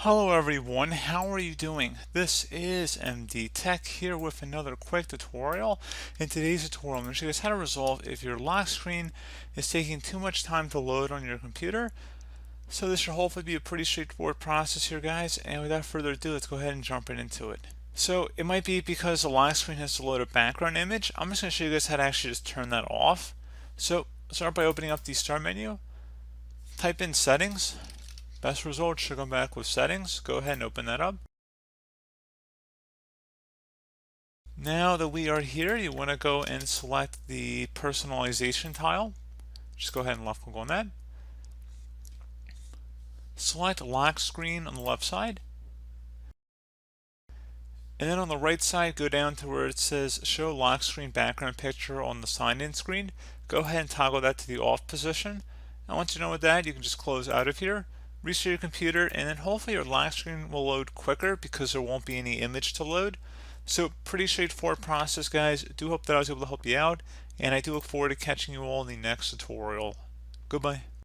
Hello everyone, how are you doing? This is MD Tech here with another quick tutorial. In today's tutorial, I'm going to show you guys how to resolve if your lock screen is taking too much time to load on your computer. So this should hopefully be a pretty straightforward process here, guys, and without further ado, let's go ahead and jump right into it. So it might be because the lock screen has to load a background image. I'm just going to show you guys how to actually just turn that off. So start by opening up the start menu, type in settings. Best result should come back with settings. Go ahead and open that up. Now that we are here, you want to go and select the personalization tile. Just go ahead and left click on that. Select lock screen on the left side. And then on the right side, go down to where it says show lock screen background picture on the sign in screen. Go ahead and toggle that to the off position. And once you're done with that, you can just close out of here, restart your computer, and then hopefully your lock screen will load quicker because there won't be any image to load. So pretty straightforward process, guys. Do hope that I was able to help you out, and I do look forward to catching you all in the next tutorial. Goodbye.